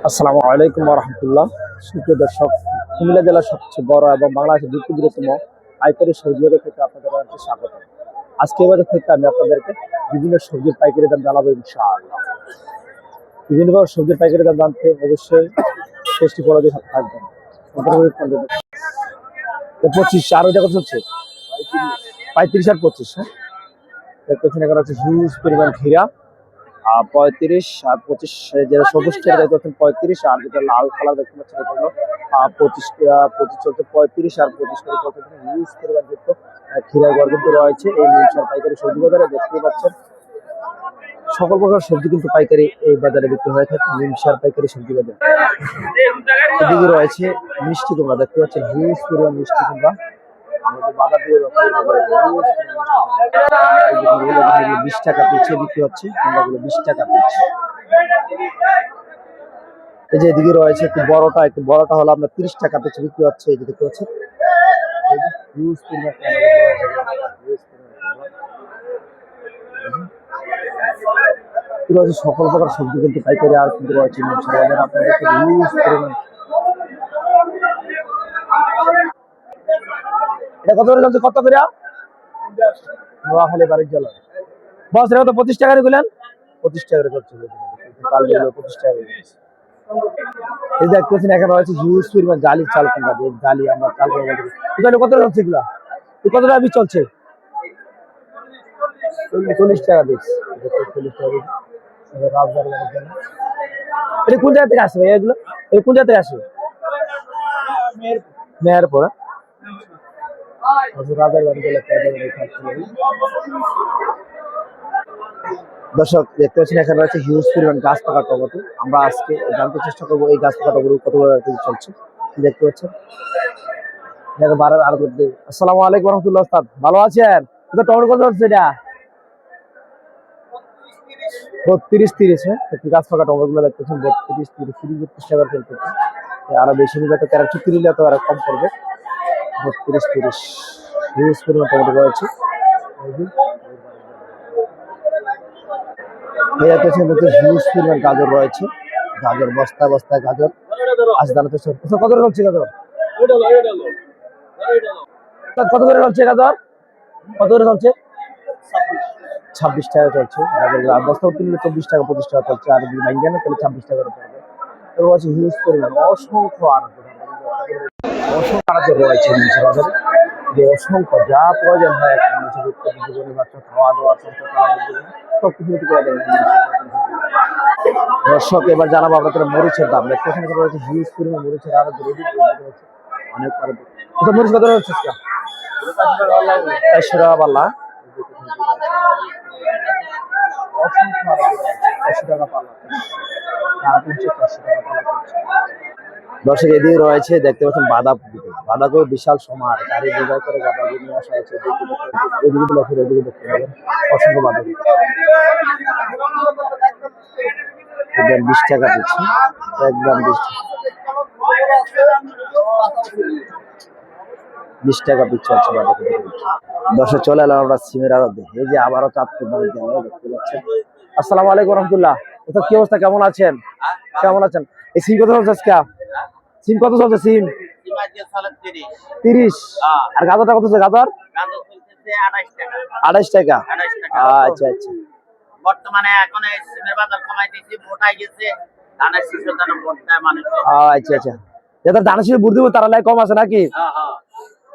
আসসালামু আলাইকুম ওয়া রাহমাতুল্লাহ। সুপ্রিয় দর্শক, কুমিল্লা জেলার সবচেয়ে বড় এবং বাংলাদেশের দ্বিতীয় বৃহত্তম পাইকারি সবজি বাজার থেকে আপনাদের অনেক স্বাগত। আজকে এই বাজার থেকে আমি আপনাদেরকে বিভিন্ন সবজির পাইকারি দাম জানাবো ইনশাআল্লাহ। বিভিন্ন সবজির পাইকারি দাম জানতে অবশ্যই টেস্টি ফলো দিয়ে থাকবেন। 25 আর ওইটা কত হচ্ছে? 35 আর 25। হ্যাঁ, দেখতেছেন এখানে হচ্ছে হিউজ পরিমাণ ঘিরা। 35 আর 25, যেটা সবুজ টের দেখতে 35, আর যেটা লাল কালার দেখতে পাচ্ছেন এটা হলো 25 চলছে। 35 আর 25 করে কত হিউজ পরিমাণ কিন্তু খিরা গড় কিন্তু রয়েছে এই নিউসার পাইকারি সবজি বাজারে। দেখতে পাচ্ছেন সকল প্রকার সবজি কিন্তু পাইকারি এই বাজারে বিক্রি হয়ে থাকে নিউসার পাইকারি সবজি বাজার। এদিকে রয়েছে মিষ্টি কুমড়া, দেখতে পাচ্ছেন হিউজ পরিমাণ মিষ্টি কুমড়া। আমাদের বাজার দিয়ে 20 টাকা পিছিয়ে বিক্রি হচ্ছে, কুমড়াগুলো 20 টাকা পিছ। এই যে এদিকে রয়েছে একটু বড়টা হলো আপনার 30 টাকা পিছিয়ে বিক্রি হচ্ছে। এই যে দেখতে পাচ্ছেন সকল প্রকার সবজি কিন্তু পাইকারি আর কিন্তু রয়েছে আপনাদেরকে হিউজ পরিমাণ। এটা কত করে চলছে? কত করে? নোয়াখালী বাড়ির জল বস, এটা তো 25 টাকা করে গেলেন। 25 টাকা করে চলছে, 25 টাকা করে। এই দেখতেছেন এখানে রয়েছে হিউজ পরিমাণ জালির চাল কুমড়া। এই জালি আমরা চাল কুমড়া বলি। এখানে কত চলছে এগুলা? কত টাকা পিস চলছে? 40 টাকা পিস। 40 টাকা পিস। এটা কোন জায়গা থেকে আসে ভাই? এগুলো এই কোন জায়গা থেকে আসে? মেহেরপুর। দর্শক দেখতে পাচ্ছেন এখানে রয়েছে হিউজ পরিমাণ গাছ পাকা টমেটো। আমরা আজকে জানতে চেষ্টা করবো এই গাছ পাকা টমেটো কত কেজি চলছে। দেখতে পাচ্ছেন আসসালামু আলাইকুম রহমতুল্লাহ। ওস্তাদ ভালো আছেন? টমেটো কত হচ্ছে? এটা 32-30। হ্যাঁ, গাছ পাকা টমেটো গুলো দেখতেছেন 32-30 টাকা চলছে। আরো বেশি নিলে তো 13-14 নিলে তো আরো কম করবে। 32-30 হিউজ পরিমাণ টমেটো রয়েছে। হিউজ পরিমাণ গাজর রয়েছে। গাজর বস্তায় গাজর আজ জানাতে কত করে চলছে গাজর? কত করে চলছে গাজর? কত করে চলছে? 26 টাকা চলছে। বস্তা কিনলে 24 টাকা 25 টাকা চলছে। আর যদি ভাঙে না তাহলে 26 টাকা করে পড়বে। এর আছে হিউজ পরিমাণ অসংখ্য আনাজ রয়েছে বাজারে। যে অসংখ্য যা প্রয়োজন হয় একটা মানুষের জীবনে বাচ্চা খাওয়া দাওয়া সবকিছু করে দেয়। দর্শক এবার জানাবো আপনাদের মরিচের দাম। দেখতে রয়েছে হিউজ পরিমাণ মরিচের আরো অনেক মরিচ কত হচ্ছে? 400 টাকা পাল্লা। 400 টাকা পাল্লা। 400 টাকা পাল্লা। দর্শক এদিকে রয়েছে দেখতে পাচ্ছেন বাঁধাকপি বিশাল সমার গাড়ি বোঝাই করে বাঁধাকপি নিয়ে আসা হয়েছে। এদিকে দেখতে পাবেন অসংখ্য বাঁধাকপি 20 টাকা দিচ্ছি একদম 20 টাকা পিছু আছে বাঁধাকপি। দর্শক চলে এলাম আমরা সিমের আরো দেখি। এই যে আবারও চাঁদপুর দেখতে পাচ্ছেন। আসসালামু আলাইকুম রহমতুল্লাহ। কি অবস্থা, কেমন আছেন? কেমন আছেন? এই সিম কত চলছে? সিম কত চলছে? সিম 30। আর গাজরটা কত চলছে? গাজর 28 টাকা। আচ্ছা আচ্ছা। বর্তমানে এখন সিমের বাজার কমাই দিয়েছি, মোটাই গেছে। ধানের শীষের জন্য মোটায় মানুষ। আচ্ছা আচ্ছা। যাদের ধানের শীষে বুঝ দিব তারা লাই কম আছে নাকি?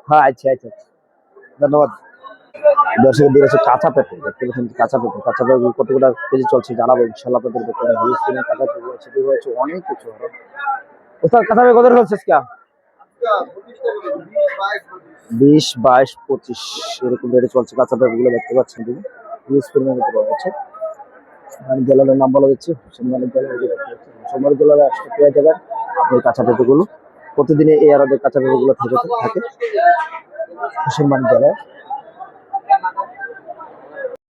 হ্যাঁ আচ্ছা আচ্ছা। ধন্যবাদ। দর্শক দিয়েছে কাঁচা পেঁপে। দেখতে পাচ্ছেন কাঁচা পেঁপে কতগুলো কেজি চলছে জানাবো ইনশাল্লাহ। আপনাদের কাঁচা পেঁপে রয়েছে অনেক কিছু। কাঁচা পেঁপে কত চলছে? 20, 22, 25 এরকম রেটে চলছে কাঁচা পেঁপে গুলো। দেখতে পাচ্ছেন হিউজ পরিমাণ রয়েছে। জেলার নাম বলা যাচ্ছে সোমবার জেলার আসতে পেয়ে যাবেন আপনি কাঁচা পেঁপে গুলো। প্রতিদিনে এই আরো কাঁচা পেঁপে গুলো থাকে মুসলমান জেলায়।